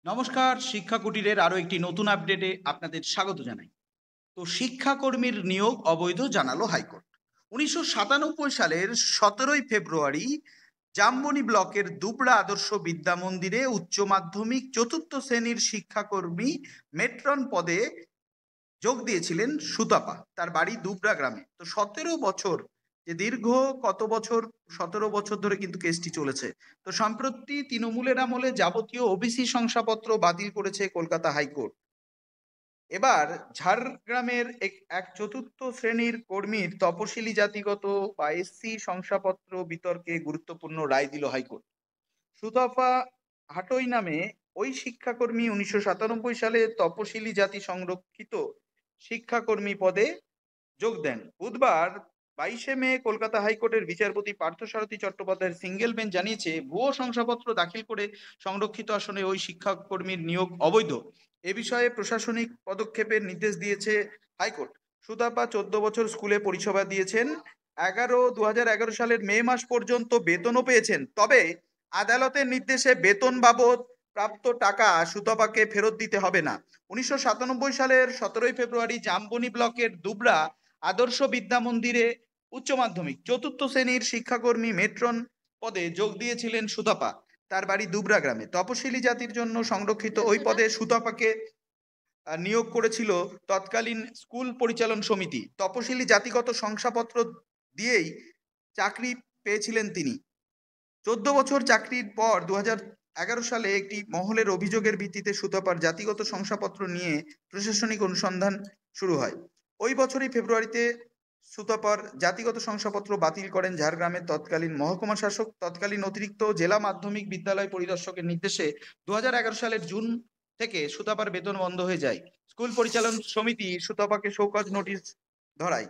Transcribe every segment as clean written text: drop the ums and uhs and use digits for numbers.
নমস্কার, শিক্ষা কুটিরের আরো একটি নতুন আপডেটে আপনাদের স্বাগত জানাই। তো শিক্ষাকর্মীর নিয়োগ অবৈধ জানালো হাইকোর্ট। 1997 সালের 17 ফেব্রুয়ারি জামবনি ব্লকের দুবড়া আদর্শ বিদ্যা মন্দিরে উচ্চ মাধ্যমিক চতুর্থ শ্রেণীর শিক্ষাকর্মী মেট্রন পদে যোগ দিয়েছিলেন সুতাপা। তার বাড়ি দুবড়া গ্রামে। তো 17 বছর, যে দীর্ঘ কত বছর, 17 বছর ধরে কিন্তু কেসটি চলেছে। তো সম্প্রতি তৃণমূলের আমলে যাবতীয় ওবিসি শংসাপত্র বাতিল করেছে কলকাতা হাইকোর্ট। এবার ঝাড়গ্রামের এক চতুর্থ শ্রেণীর কর্মীর তপশিলি জাতিগত বা এসসি শংসাপত্র বিতর্কে গুরুত্বপূর্ণ রায় দিল হাইকোর্ট। সুতপা হাটই নামে ওই শিক্ষাকর্মী 1997 সালে তপশিলি জাতি সংরক্ষিত শিক্ষাকর্মী পদে যোগ দেন। বুধবার 22 মে কলকাতা হাইকোর্টের বিচারপতি পার্থসারথী চট্টোপাধ্যায়ের সিঙ্গেল বেঞ্চ জানিয়েছে, ভুয়ো শংসাপত্র দাখিল করে সংরক্ষিত আসনে ওই শিক্ষাকর্মীর নিয়োগ অবৈধ। এ বিষয়ে প্রশাসনিক পদক্ষেপের নির্দেশ দিয়েছে হাইকোর্ট। সুতাপা 14 বছর স্কুলে পরিষেবা দিয়েছেন। 2011 সালের মে মাস পর্যন্ত বেতনও পেয়েছেন। তবে আদালতের নির্দেশে বেতন বাবদ প্রাপ্ত টাকা সুতপাকে ফেরত দিতে হবে না। 1997 সালের 17 ফেব্রুয়ারি জামবনি ব্লকের দুবড়া আদর্শ বিদ্যা মন্দিরে উচ্চ মাধ্যমিক চতুর্থ শ্রেণীর শিক্ষাকর্মী মেট্রন পদে যোগ দিয়েছিলেন সুতপা। তার বাড়ি দুবড়া গ্রামে। তপশিলি জাতির জন্য সংরক্ষিত ওই পদে সুতপাকে নিয়োগ করেছিল তৎকালীন স্কুল পরিচালন সমিতি। তপশিলি জাতিগত শংসাপত্র দিয়েই চাকরি পেয়েছিলেন তিনি। 14 বছর চাকরির পর 2011 সালে একটি মহলের অভিযোগের ভিত্তিতে সুতপার জাতিগত শংসাপত্র নিয়ে প্রশাসনিক অনুসন্ধান শুরু হয়। ওই বছরই ফেব্রুয়ারিতে সুতপার জাতিগত শংসাপত্র বাতিল করেন ঝাড়গ্রামের তৎকালীন মহকুমা শাসক। তৎকালীন অতিরিক্ত জেলা মাধ্যমিক বিদ্যালয় পরিদর্শকের নির্দেশে 2011 সালের জুন থেকে সুতপার বেতন বন্ধ হয়ে যায়। স্কুল পরিচালন সমিতি সুতপাকে শোকজ নোটিশ ধরায়,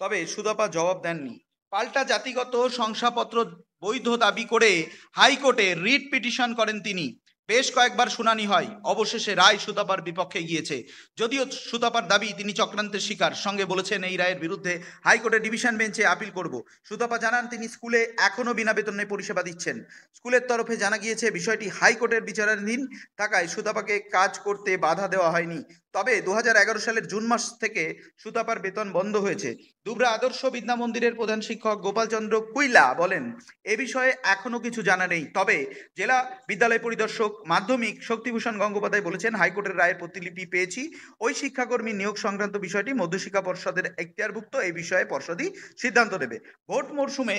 তবে সুতপা জবাব দেননি। পাল্টা জাতিগত শংসাপত্র বৈধ দাবি করে হাইকোর্টে রিট পিটিশন করেন তিনি। বেশ কয়েকবার শুনানি হয়, অবশেষে রায় সুতপার বিপক্ষে গিয়েছে। যদিও সুতপার দাবি তিনি চক্রান্তের শিকার, সঙ্গে বলেছেন এই রায়ের বিরুদ্ধে হাইকোর্টের ডিভিশন বেঞ্চে আপিল করব। সুতপা জানান তিনি স্কুলে এখনো বিনা বেতনে পরিষেবা দিচ্ছেন। স্কুলের তরফে জানা গিয়েছে বিষয়টি হাইকোর্টের বিচারাধীন থাকায় সুতপাকে কাজ করতে বাধা দেওয়া হয়নি। তবে 2011 সালের জুন মাস থেকে সুতপার বেতন বন্ধ হয়েছে। দুবড়া আদর্শ বিদ্যা মন্দিরের প্রধান শিক্ষক গোপাল চন্দ্র কুইলা বলেন, এ বিষয়ে এখনো কিছু জানা নেই। তবে জেলা বিদ্যালয় পরিদর্শক মাধ্যমিক শক্তিভূষণ গঙ্গোপাধ্যায় বলেছেন, হাইকোর্টের রায়ের প্রতিলিপি পেয়েছি। ওই শিক্ষাকর্মী নিয়োগ সংক্রান্ত বিষয়টি মধ্যশিক্ষা পর্ষদের এখতিয়ারভুক্ত। এই বিষয়ে পর্ষদই সিদ্ধান্ত নেবে। ভোট মরশুমে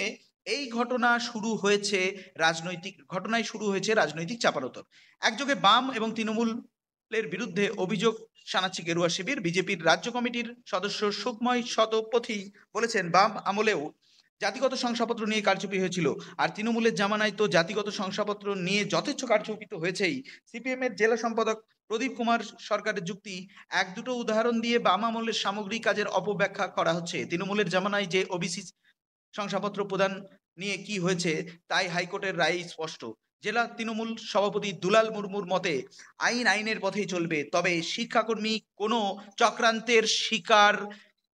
এই ঘটনায় শুরু হয়েছে রাজনৈতিক চাপানোতর। একযোগে বাম এবং তৃণমূলের বিরুদ্ধে অভিযোগ শানাচ্ছি গেরুয়া শিবির। বিজেপির রাজ্য কমিটির সদস্য সুকময় শতপথী বলেছেন, বাম আমলেও জাতিগত শংসাপত্র নিয়ে কারচুপি হয়েছিল, আর তৃণমূলের জামানায় তো জাতিগত শংসাপত্র নিয়ে যথেচ্ছ কারচুপি তো হয়েছেই। সিপিএম এর জেলা সম্পাদক প্রদীপ কুমার সরকারের যুক্তি, এক দুটো উদাহরণ দিয়ে বাম আমলের সামগ্রিক কাজের অপব্যাখ্যা করা হচ্ছে। তৃণমূলের জামানায় যে ওবিসি শংসাপত্র প্রদান নিয়ে কি হয়েছে তাই হাইকোর্টের রায় স্পষ্ট। জেলা তৃণমূল সভাপতি দুলাল মুর্মুর মতে, আইনের পথেই চলবে, তবে শিক্ষাকর্মী কোনো চক্রান্তের শিকার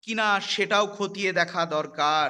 কিনা সেটাও খতিয়ে দেখা দরকার।